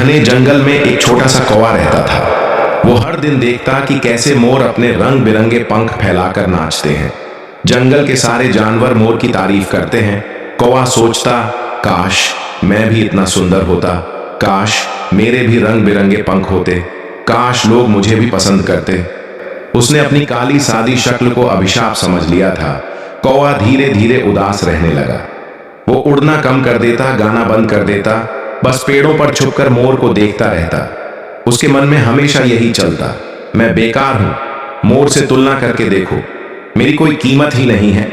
घने जंगल में एक छोटा सा कौवा रहता था। वो हर दिन देखता कि कैसे मोर अपने रंग बिरंगे पंख फैलाकर नाचते हैं। जंगल के सारे जानवर मोर की तारीफ करते हैं। कौवा सोचता, काश मैं भी इतना सुंदर होता, काश मेरे भी रंग बिरंगे पंख होते, काश लोग मुझे भी पसंद करते। उसने अपनी काली सादी शक्ल को अभिशाप समझ लिया था। कौवा धीरे धीरे उदास रहने लगा। वो उड़ना कम कर देता, गाना बंद कर देता, बस पेड़ों पर छुपकर मोर को देखता रहता। उसके मन में हमेशा यही चलता, मैं बेकार हूं, मोर से तुलना करके देखो, मेरी कोई कीमत ही नहीं है।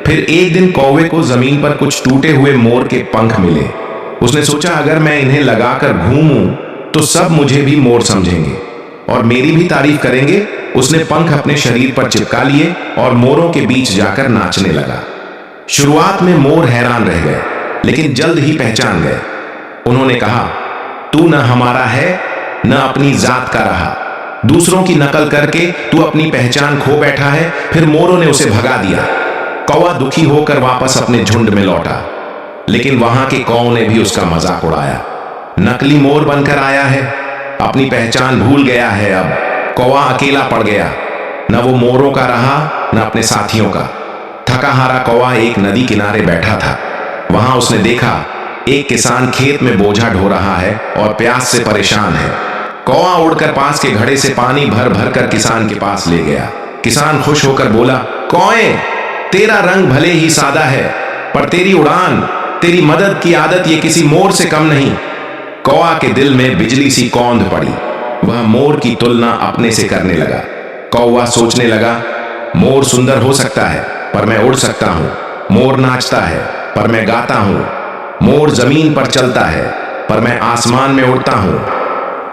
फिर एक दिन कौवे को जमीन पर कुछ टूटे हुए मोर के पंख मिले। उसने सोचा, अगर मैं इन्हें लगाकर घूमूं तो सब मुझे भी मोर समझेंगे और मेरी भी तारीफ करेंगे। उसने पंख अपने शरीर पर चिपका लिए और मोरों के बीच जाकर नाचने लगा। शुरुआत में मोर हैरान रह गए, लेकिन जल्द ही पहचान गए। उन्होंने कहा, तू न हमारा है न अपनी जात का रहा, दूसरों की नकल करके तू अपनी पहचान खो बैठा है। फिर मोरों ने उसे भगा दिया। कौवा दुखी होकर वापस अपने झुंड में लौटा, लेकिन वहां के कौओं ने भी उसका मजाक उड़ाया। नकली मोर बनकर आया है, अपनी पहचान भूल गया है। अब कौवा अकेला पड़ गया, न वो मोरों का रहा न अपने साथियों का। थका हारा कौवा एक नदी किनारे बैठा था। वहां उसने देखा एक किसान खेत में बोझा ढो रहा है और प्यास से परेशान है। कौवा उड़कर पास के घड़े से पानी भर भर कर किसान के पास ले गया। किसान खुश होकर बोला, कौए, तेरा रंग भले ही सादा है, पर तेरी उड़ान, तेरी मदद की आदत ये किसी मोर से कम नहीं। कौवा के दिल में बिजली सी कौंध पड़ी। वह मोर की तुलना अपने से करने लगा। कौवा सोचने लगा, मोर सुंदर हो सकता है पर मैं उड़ सकता हूं, मोर नाचता है पर मैं गाता हूं, मोर जमीन पर चलता है पर मैं आसमान में उड़ता हूं।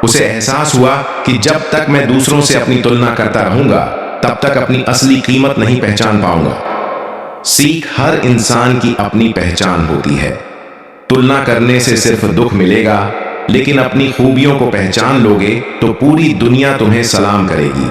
उसे एहसास हुआ कि जब तक मैं दूसरों से अपनी तुलना करता रहूंगा तब तक अपनी असली कीमत नहीं पहचान पाऊंगा। सीख, हर इंसान की अपनी पहचान होती है। तुलना करने से सिर्फ दुख मिलेगा, लेकिन अपनी खूबियों को पहचान लोगे तो पूरी दुनिया तुम्हें सलाम करेगी।